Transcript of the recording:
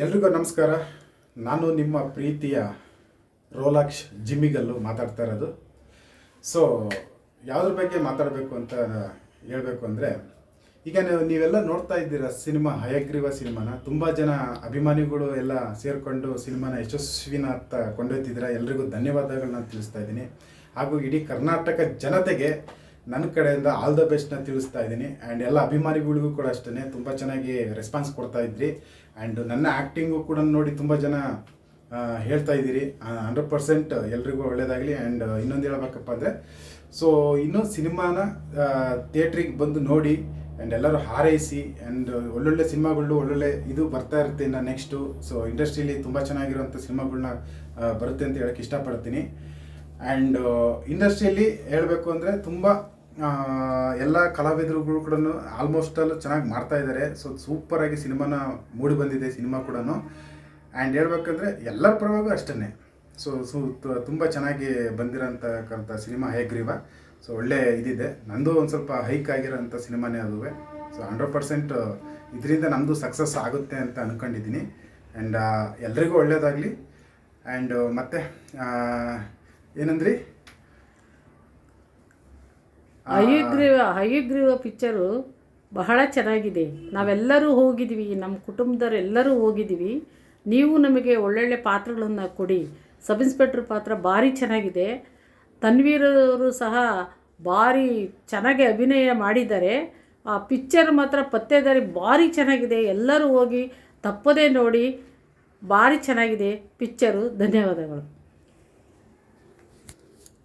ಎಲ್ರಿಗೂ ನಮಸ್ಕಾರ. ನಾನು ನಿಮ್ಮ ಪ್ರೀತಿಯ ರೋಲಾಕ್ಷ್ ಜಿಮ್ಮಿಗಲ್ಲು ಮಾತಾಡ್ತಾ ಇರೋದು. ಸೊ ಯಾವುದ್ರ ಬಗ್ಗೆ ಮಾತಾಡಬೇಕು ಅಂತ ಹೇಳಬೇಕು ಅಂದರೆ, ಈಗ ನೀವೆಲ್ಲ ನೋಡ್ತಾ ಇದ್ದೀರ ಸಿನಿಮಾ ಹಯಗ್ರೀವ ಸಿನಿಮಾನ. ತುಂಬ ಜನ ಅಭಿಮಾನಿಗಳು ಎಲ್ಲ ಸೇರಿಕೊಂಡು ಸಿನಿಮಾನ ಯಶಸ್ವಿನತ್ತ ಕೊಂಡೊಯ್ತಿದ್ದೀರ. ಎಲ್ರಿಗೂ ಧನ್ಯವಾದಗಳನ್ನ ತಿಳಿಸ್ತಾ ಇದ್ದೀನಿ. ಹಾಗೂ ಇಡೀ ಕರ್ನಾಟಕ ಜನತೆಗೆ ನನ್ನ ಕಡೆಯಿಂದ ಆಲ್ ದ ಬೆಸ್ಟ್ನ ತಿಳಿಸ್ತಾ ಇದ್ದೀನಿ. ಆ್ಯಂಡ್ ಎಲ್ಲ ಅಭಿಮಾನಿಗಳಿಗೂ ಕೂಡ ಅಷ್ಟೇ ತುಂಬ ಚೆನ್ನಾಗಿ ರೆಸ್ಪಾನ್ಸ್ ಕೊಡ್ತಾ ಇದ್ರಿ. ಆ್ಯಂಡ್ ನನ್ನ ಆ್ಯಕ್ಟಿಂಗು ಕೂಡ ನೋಡಿ ತುಂಬ ಜನ ಹೇಳ್ತಾ ಇದ್ದೀರಿ. 100% ಎಲ್ರಿಗೂ ಒಳ್ಳೆಯದಾಗಲಿ. ಆ್ಯಂಡ್ ಇನ್ನೊಂದು ಹೇಳ್ಬೇಕಪ್ಪ ಅಂದರೆ, ಸೊ ಇನ್ನೂ ಸಿನಿಮಾನ ಥಿಯೇಟ್ರಿಗೆ ಬಂದು ನೋಡಿ ಆ್ಯಂಡ್ ಎಲ್ಲರೂ ಹಾರೈಸಿ. ಆ್ಯಂಡ್ ಒಳ್ಳೊಳ್ಳೆ ಸಿನಿಮಾಗಳು ಒಳ್ಳೊಳ್ಳೆ ಇದು ಬರ್ತಾ ಇರುತ್ತೆ ಇನ್ನು ನೆಕ್ಸ್ಟು. ಸೊ ಇಂಡಸ್ಟ್ರೀಲಿ ತುಂಬ ಚೆನ್ನಾಗಿರುವಂಥ ಸಿನಿಮಾಗಳನ್ನ ಬರುತ್ತೆ ಅಂತ ಹೇಳೋಕ್ಕೆ ಇಷ್ಟಪಡ್ತೀನಿ. ಆ್ಯಂಡ್ ಇಂಡಸ್ಟ್ರಿಯಲ್ಲಿ ಹೇಳಬೇಕು ಅಂದರೆ ತುಂಬ ಎಲ್ಲ ಕಲಾವಿದರುಗಳು ಕೂಡ ಆಲ್ಮೋಸ್ಟ್ ಆಲ್ ಚೆನ್ನಾಗಿ ಮಾಡ್ತಾ ಇದ್ದಾರೆ. ಸೊ ಸೂಪರಾಗಿ ಸಿನಿಮಾನ ಮೂಡಿ ಬಂದಿದೆ ಸಿನಿಮಾ ಕೂಡ. ಆ್ಯಂಡ್ ಹೇಳ್ಬೇಕಂದ್ರೆ ಎಲ್ಲರ ಪರವಾಗೂ ಅಷ್ಟೇ. ಸೊ ತುಂಬ ಚೆನ್ನಾಗಿ ಬಂದಿರೋಂಥ ಸಿನಿಮಾ ಹಯಗ್ರೀವ. ಸೊ ಒಳ್ಳೆ ಇದಿದೆ. ನಂದು ಒಂದು ಸ್ವಲ್ಪ ಹೈಕ್ ಆಗಿರೋಂಥ ಸಿನಿಮಾನೇ ಅದುವೆ. ಸೊ 100% ಇದರಿಂದ ನಮ್ಮದು ಸಕ್ಸಸ್ ಆಗುತ್ತೆ ಅಂತ ಅಂದ್ಕೊಂಡಿದ್ದೀನಿ. ಆ್ಯಂಡ್ ಎಲ್ರಿಗೂ ಒಳ್ಳೆಯದಾಗಲಿ. ಆ್ಯಂಡ್ ಮತ್ತೆ ಏನಂದ್ರಿ, ಹಯಗ್ರೀವ ಪಿಕ್ಚರು ಬಹಳ ಚೆನ್ನಾಗಿದೆ. ನಾವೆಲ್ಲರೂ ಹೋಗಿದ್ದೀವಿ, ನಮ್ಮ ಕುಟುಂಬದವ್ರು ಎಲ್ಲರೂ ಹೋಗಿದ್ದೀವಿ. ನೀವು ನಮಗೆ ಒಳ್ಳೊಳ್ಳೆ ಪಾತ್ರಗಳನ್ನು ಕೊಡಿ. ಸಬ್ ಇನ್ಸ್ಪೆಕ್ಟ್ರ್ ಪಾತ್ರ ಭಾರಿ ಚೆನ್ನಾಗಿದೆ. ತನ್ವೀರವರು ಸಹ ಭಾರಿ ಚೆನ್ನಾಗಿ ಅಭಿನಯ ಮಾಡಿದ್ದಾರೆ. ಆ ಪಿಕ್ಚರ್ ಮಾತ್ರ ಪತ್ತೇದಾರಿ ಭಾರಿ ಚೆನ್ನಾಗಿದೆ. ಎಲ್ಲರೂ ಹೋಗಿ ತಪ್ಪದೇ ನೋಡಿ. ಭಾರಿ ಚೆನ್ನಾಗಿದೆ ಪಿಕ್ಚರು. ಧನ್ಯವಾದಗಳು.